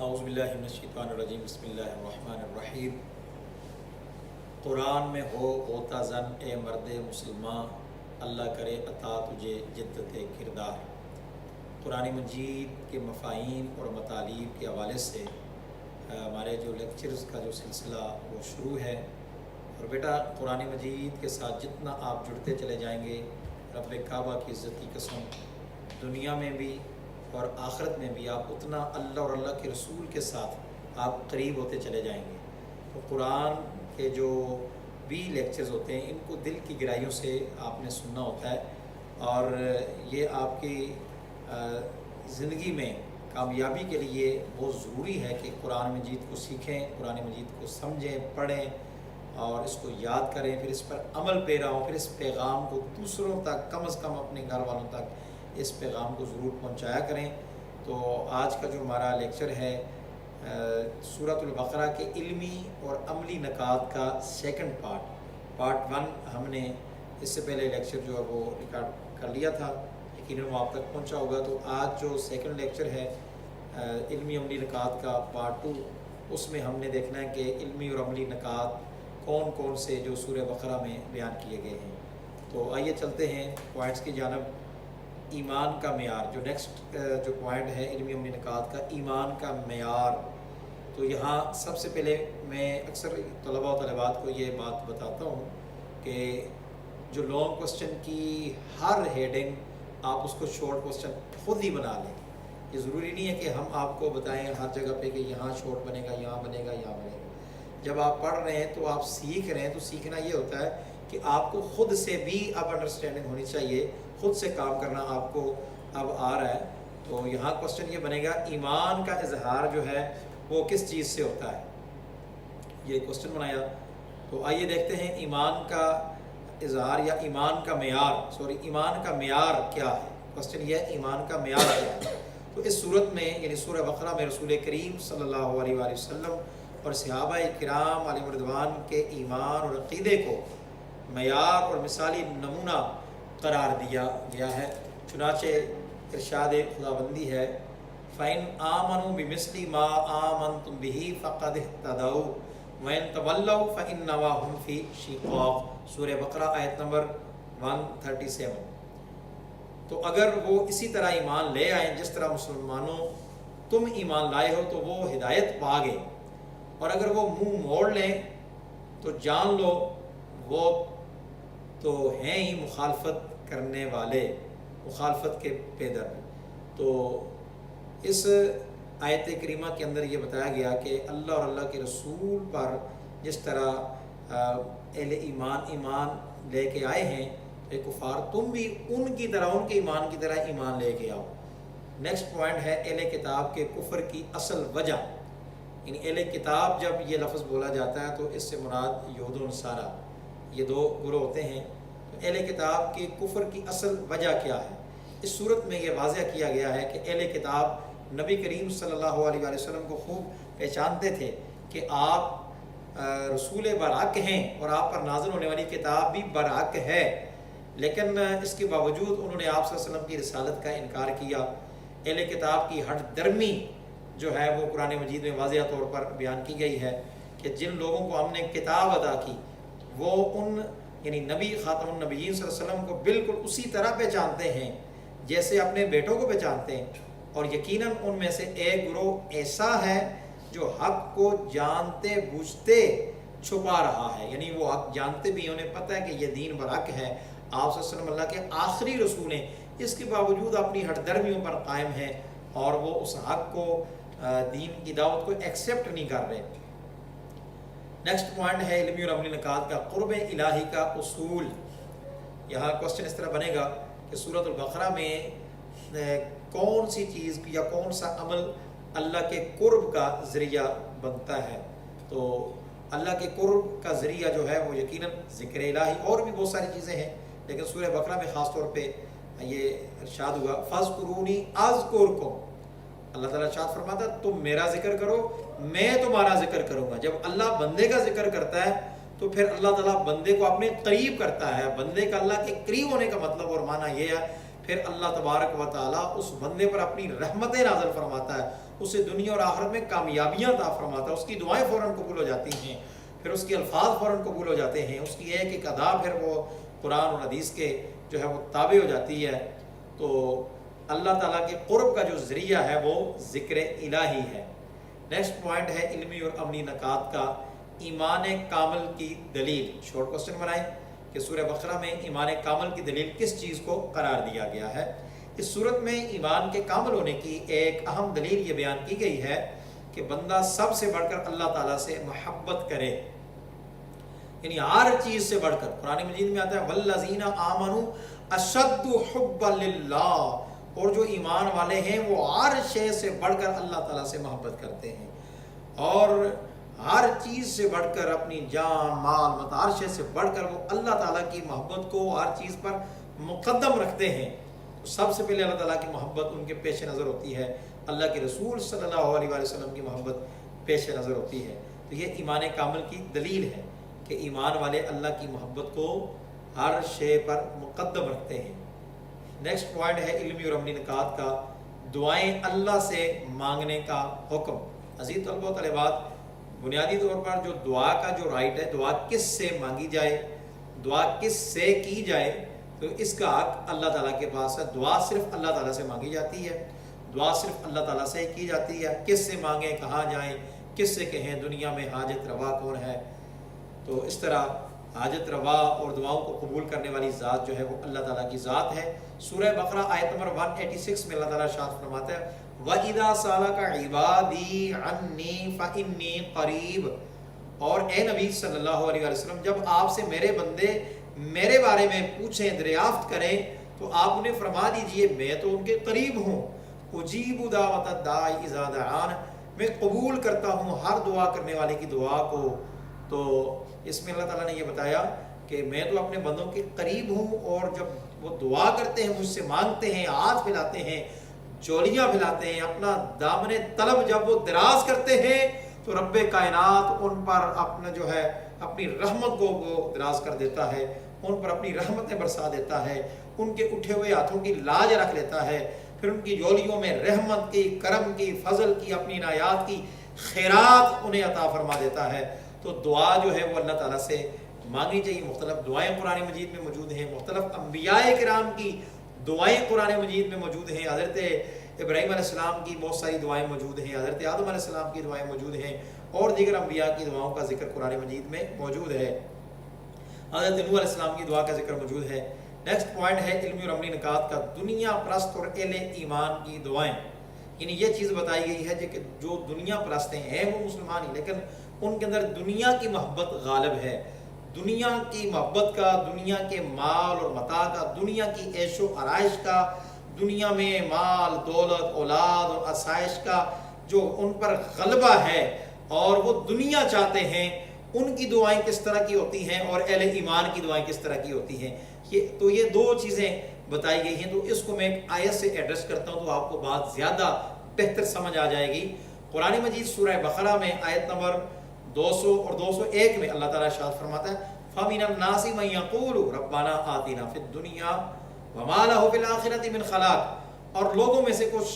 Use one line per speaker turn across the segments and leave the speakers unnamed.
اعوذ باللہ من الشیطان الرجیم بسم اللہ الرحمن الرحیم۔ قرآن میں ہوتا زن اے مرد مسلمان، اللہ کرے عطا تجھے جدت کردار۔ قرآن مجید کے مفاہیم اور مطالب کے حوالے سے ہمارے جو لیکچرز کا جو سلسلہ وہ شروع ہے، اور بیٹا قرآن مجید کے ساتھ جتنا آپ جڑتے چلے جائیں گے، رب کعبہ کی عزت کی قسم، دنیا میں بھی اور آخرت میں بھی آپ اتنا اللہ اور اللہ کے رسول کے ساتھ آپ قریب ہوتے چلے جائیں گے۔ تو قرآن کے جو بھی لیکچرز ہوتے ہیں ان کو دل کی گہرائیوں سے آپ نے سننا ہوتا ہے، اور یہ آپ کی زندگی میں کامیابی کے لیے بہت ضروری ہے کہ قرآن مجید کو سیکھیں، قرآن مجید کو سمجھیں، پڑھیں اور اس کو یاد کریں، پھر اس پر عمل پیرا ہوں، پھر اس پیغام کو دوسروں تک، کم از کم اپنے گھر والوں تک اس پیغام کو ضرور پہنچایا کریں۔ تو آج کا جو ہمارا لیکچر ہے سورۃ البقرہ کے علمی اور عملی نکات کا سیکنڈ پارٹ 1 ہم نے اس سے پہلے لیکچر جو ہے وہ ریکارڈ کر لیا تھا، یقیناً وہ آپ تک پہنچا ہوگا۔ تو آج جو سیکنڈ لیکچر ہے علمی عملی نکات کا پارٹ 2، اس میں ہم نے دیکھنا ہے کہ علمی اور عملی نکات کون کون سے جو سورہ بقرہ میں بیان کیے گئے ہیں۔ تو آئیے چلتے ہیں پوائنٹس کی جانب۔ ایمان کا معیار، جو نیکسٹ جو پوائنٹ ہے علمی عملی نکات کا، ایمان کا معیار۔ تو یہاں سب سے پہلے میں اکثر طلباء و طالبات کو یہ بات بتاتا ہوں کہ جو لانگ کوسچن کی ہر ہیڈنگ آپ اس کو شارٹ کوسچن خود ہی بنا لیں۔ یہ ضروری نہیں ہے کہ ہم آپ کو بتائیں ہر جگہ پہ کہ یہاں شارٹ بنے گا، یہاں بنے گا، یہاں بنے گا۔ جب آپ پڑھ رہے ہیں تو آپ سیکھ رہے ہیں، تو سیکھنا یہ ہوتا ہے کہ آپ کو خود سے بھی اب انڈرسٹینڈنگ ہونی چاہیے، خود سے کام کرنا آپ کو اب آ رہا ہے۔ تو یہاں کوسچن یہ بنے گا ایمان کا اظہار جو ہے وہ کس چیز سے ہوتا ہے، یہ کوسچن بنایا۔ تو آئیے دیکھتے ہیں ایمان کا اظہار یا ایمان کا معیار، ایمان کا معیار کیا ہے۔ کوسچن یہ ہے ایمان کا معیار کیا ہے۔ تو اس صورت میں یعنی سورہ بقرہ میں رسول کریم صلی اللہ علیہ وآلہ وسلم اور صحابہ کرام علیہم رضوان کے ایمان اور عقیدے کو معیار اور مثالی نمونہ قرار دیا گیا ہے۔ چنانچہ ارشاد خداوندی ہے فَإِنْ آمَنُوا بِمِثْلِ مَا آمَنْتُمْ بِهِ فَقَدِ اهْتَدَوْا وَإِنْ تَوَلَّوْا فَإِنَّمَا هُمْ فِي شِقَاقٍ، سورہ بقرہ آیت نمبر 137۔ تو اگر وہ اسی طرح ایمان لے آئیں جس طرح مسلمانوں تم ایمان لائے ہو تو وہ ہدایت پا گئے، اور اگر وہ منہ موڑ لیں تو جان لو وہ تو ہیں ہی مخالفت کرنے والے، مخالفت کے پیدر۔ تو اس آیت کریمہ کے اندر یہ بتایا گیا کہ اللہ اور اللہ کے رسول پر جس طرح اہل ایمان لے کے آئے ہیں، اے کفار تم بھی ان کی طرح، ان کے ایمان کی طرح ایمان لے کے آؤ۔ نیکسٹ پوائنٹ ہے اہل کتاب کے کفر کی اصل وجہ۔ یعنی اہل کتاب جب یہ لفظ بولا جاتا ہے تو اس سے مراد یہود و نصارہ، یہ دو گروہ ہوتے ہیں۔ تو اہل کتاب کے کفر کی اصل وجہ کیا ہے؟ اس صورت میں یہ واضح کیا گیا ہے کہ اہل کتاب نبی کریم صلی اللہ علیہ وآلہ وسلم کو خوب پہچانتے تھے کہ آپ رسول برحق ہیں اور آپ پر نازل ہونے والی کتاب بھی برحق ہے، لیکن اس کے باوجود انہوں نے آپ صلی اللہ علیہ وسلم کی رسالت کا انکار کیا۔ اہل کتاب کی ہٹ درمی جو ہے وہ قرآن مجید میں واضح طور پر بیان کی گئی ہے کہ جن لوگوں کو ہم نے کتاب عطا کی وہ ان یعنی نبی خاتم النبیین صلی اللہ علیہ وسلم کو بالکل اسی طرح پہچانتے ہیں جیسے اپنے بیٹوں کو پہچانتے ہیں، اور یقیناً ان میں سے ایک گروہ ایسا ہے جو حق کو جانتے بوجھتے چھپا رہا ہے۔ یعنی وہ حق جانتے بھی، انہیں پتہ ہے کہ یہ دین برحق ہے، آپ صلی اللہ علیہ وسلم اللہ کے آخری رسول ہیں، اس کے باوجود اپنی ہٹ درمیوں پر قائم ہیں اور وہ اس حق کو، دین کی دعوت کو ایکسیپٹ نہیں کر رہے۔ نیکسٹ پوائنٹ ہے علمی اور عملی نکات کا قرب الہی کا اصول۔ یہاں کوسچن اس طرح بنے گا کہ سورۃ البقرہ میں کون سی چیز یا کون سا عمل اللہ کے قرب کا ذریعہ بنتا ہے؟ تو اللہ کے قرب کا ذریعہ جو ہے وہ یقیناً ذکر الہی، اور بھی بہت ساری چیزیں ہیں، لیکن سورہ بقرہ میں خاص طور پہ یہ ارشاد ہوا فَاذْكُرُونِي أَذْكُرْكُمْ۔ اللہ تعالیٰ ارشاد فرماتا ہے تم میرا ذکر کرو میں تمہارا ذکر کروں گا۔ جب اللہ بندے کا ذکر کرتا ہے تو پھر اللہ تعالیٰ بندے کو اپنے قریب کرتا ہے۔ بندے کا اللہ کے قریب ہونے کا مطلب اور معنی یہ ہے پھر اللہ تبارک و تعالیٰ اس بندے پر اپنی رحمتیں نازل فرماتا ہے، اسے دنیا اور آخرت میں کامیابیاں عطا فرماتا ہے، اس کی دعائیں فوراً قبول ہو جاتی ہیں، پھر اس کے الفاظ فوراً قبول ہو جاتے ہیں، اس کی ایک ایک ادا پھر وہ قرآن اور حدیث کے جو ہے وہ تابع ہو جاتی ہے۔ تو اللہ تعالیٰ کے قرب کا جو ذریعہ ہے وہ ذکر الہی ہے۔ نیکسٹ پوائنٹ ہے علمی اور عملی نکات کا ایمان کامل کی دلیل۔ شورٹ کوسچن بنائیں کہ سورہ بقرہ میں ایمان کامل کی دلیل کس چیز کو قرار دیا گیا ہے؟ اس صورت میں ایمان کے کامل ہونے کی ایک اہم دلیل یہ بیان کی گئی ہے کہ بندہ سب سے بڑھ کر اللہ تعالیٰ سے محبت کرے، یعنی ہر چیز سے بڑھ کر۔ قرآن مجید میں آتا ہے وَالَّذِينَ آمَنُوا أَشَدُّ حُبًّا لِلَّهِ، اور جو ایمان والے ہیں وہ ہر شے سے بڑھ کر اللہ تعالیٰ سے محبت کرتے ہیں، اور ہر چیز سے بڑھ کر اپنی جان مال متا ہر شے سے بڑھ کر وہ اللہ تعالیٰ کی محبت کو ہر چیز پر مقدم رکھتے ہیں۔ سب سے پہلے اللہ تعالیٰ کی محبت ان کے پیش نظر ہوتی ہے، اللہ کے رسول صلی اللہ علیہ وآلہ وسلم کی محبت پیش نظر ہوتی ہے۔ تو یہ ایمان کامل کی دلیل ہے کہ ایمان والے اللہ کی محبت کو ہر شے پر مقدم رکھتے ہیں۔ نیکسٹ پوائنٹ ہے علمی اور عملی نکات کا دعائیں اللہ سے مانگنے کا حکم۔ عزیز طلبہ و طالبات، بنیادی طور پر جو دعا کا جو رائٹ ہے، دعا کس سے مانگی جائے، دعا کس سے کی جائے، تو اس کا حق اللہ تعالیٰ کے پاس ہے۔ دعا صرف اللہ تعالیٰ سے مانگی جاتی ہے، دعا صرف اللہ تعالیٰ سے کی جاتی ہے۔ کس سے مانگیں، کہاں جائیں، کس سے کہیں دنیا میں حاجت روا کون ہے؟ تو اس طرح حاجت روا اور دعاؤں کو قبول کرنے والی ذات جو ہے وہ اللہ تعالیٰ کی ذات ہے۔ سورہ بقرہ آیت نمبر 186 میں اللہ تعالیٰ ارشاد فرماتا ہے وَإِذَا سَأَلَكَ عِبَادِي عَنِّي فَإِنِّي قَرِيبٌ، اور اے نبی صلی اللہ علیہ وسلم جب آپ سے میرے بندے میرے بارے میں پوچھیں، دریافت کریں، تو آپ انہیں فرما دیجئے میں تو ان کے قریب ہوں۔ اجیب دعوت الداعی اذا دعان، میں قبول کرتا ہوں ہر دعا کرنے والے کی دعا کو۔ تو اس میں اللہ تعالیٰ نے یہ بتایا کہ میں تو اپنے بندوں کے قریب ہوں، اور جب وہ دعا کرتے ہیں، مجھ سے مانگتے ہیں، ہاتھ پھیلاتے ہیں، چولیاں پھیلاتے ہیں، اپنا دامن طلب جب وہ دراز کرتے ہیں، تو رب کائنات ان پر اپنا جو ہے اپنی رحمت کو وہ دراز کر دیتا ہے، ان پر اپنی رحمتیں برسا دیتا ہے، ان کے اٹھے ہوئے ہاتھوں کی لاج رکھ لیتا ہے، پھر ان کی جولیوں میں رحمت کی، کرم کی، فضل کی، اپنی عنایات کی خیرات انہیں عطا فرما دیتا ہے۔ تو دعا جو ہے وہ اللہ تعالیٰ سے مانگنی چاہیے۔ مختلف دعائیں قرآن مجید میں موجود ہیں، مختلف انبیاء کرام کی دعائیں قرآن مجید میں موجود ہیں، حضرت ابراہیم علیہ السلام کی بہت ساری دعائیں موجود ہیں، حضرت آدم علیہ السلام کی دعائیں موجود ہیں، اور دیگر انبیاء کی دعاؤں کا ذکر قرآن مجید میں موجود ہے، حضرت نوح علیہ السلام کی دعا کا ذکر موجود ہے۔ نیکسٹ پوائنٹ ہے علمی اور عملی نکات کا دنیا پرست اور اہل ایمان کی دعائیں، یعنی یہ چیز بتائی گئی ہے کہ جو دنیا پرست ہیں وہ مسلمان ہی، لیکن ان کے اندر دنیا کی محبت غالب ہے، دنیا کی محبت کا، دنیا کے مال اور متاع کا، دنیا کی عیش و آرائش کا، دنیا میں مال دولت اولاد اور آسائش کا جو ان پر غلبہ ہے اور وہ دنیا چاہتے ہیں، ان کی دعائیں کس طرح کی ہوتی ہیں اور اہل ایمان کی دعائیں کس طرح کی ہوتی ہیں۔ تو یہ دو چیزیں بتائی گئی ہیں، تو اس کو میں ایک آیت سے ایڈریس کرتا ہوں تو آپ کو بات زیادہ بہتر سمجھ آ جائے گی۔ قرآن مجید سورہ بقرہ میں آیت نمبر 200 اور 201 میں اللہ تعالیٰ ارشاد فرماتا ہے فَمِنَ النَّاسِ مَن يَقُولُ رَبَّنَا آتِنَا فِي الدُّنْيَا وَمَا لَهُ فِي الْآخِرَةِ مِنْ خَلَاقٍ، اور لوگوں میں سے کچھ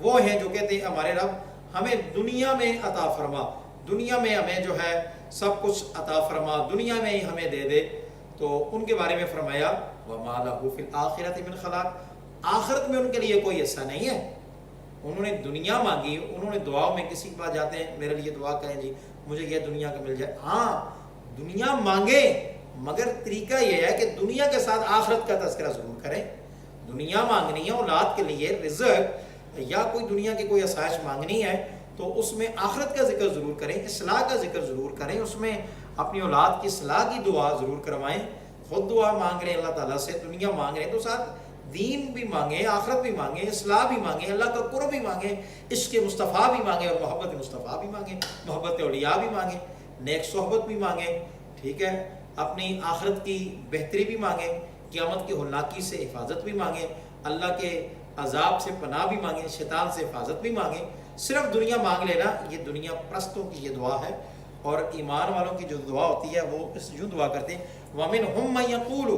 وہ ہیں جو کہتے ہیں ہمارے رب ہمیں دنیا میں عطا فرما، دنیا میں ہمیں جو ہے سب کچھ عطا فرما، دنیا میں ہی ہمیں دے دے۔ تو ان کے بارے میں فرمایا وَمَا لَهُ فِي الْآخِرَةِ مِنْ خَلَاقٍ، آخرت میں ان کے لیے کوئی حصہ نہیں ہے۔ انہوں نے دنیا مانگی، انہوں نے دعاؤں میں کسی کے پاس جاتے ہیں میرے لیے دعا کریں جی مجھے یہ دنیا کا مل جائے، ہاں دنیا مانگے، مگر طریقہ یہ ہے کہ دنیا کے ساتھ آخرت کا تذکرہ ضرور کریں۔ دنیا مانگنی ہے اولاد کے لیے، رزق یا کوئی دنیا کی کوئی آسائش مانگنی ہے تو اس میں آخرت کا ذکر ضرور کریں، اصلاح کا ذکر ضرور کریں، اس میں اپنی اولاد کی اصلاح کی دعا ضرور کروائیں۔ خود دعا مانگ رہے ہیں اللہ تعالیٰ سے، دنیا مانگ رہے ہیں تو ساتھ دین بھی مانگیں، آخرت بھی مانگیں، اصلاح بھی مانگیں، اللہ کا قرب بھی مانگیں، عشق مصطفیٰ بھی مانگیں اور محبت مصطفیٰ بھی مانگیں، محبت اولیاء بھی مانگیں، نیک صحبت بھی مانگیں، ٹھیک ہے، اپنی آخرت کی بہتری بھی مانگیں، قیامت کی ہولناکی سے حفاظت بھی مانگیں، اللہ کے عذاب سے پناہ بھی مانگیں، شیطان سے حفاظت بھی مانگیں۔ صرف دنیا مانگ لینا یہ دنیا پرستوں کی یہ دعا ہے، اور ایمان والوں کی جو دعا ہوتی ہے وہ یوں دعا کرتے ہیں وَمِنْهُمْ مَن يَقُولُ،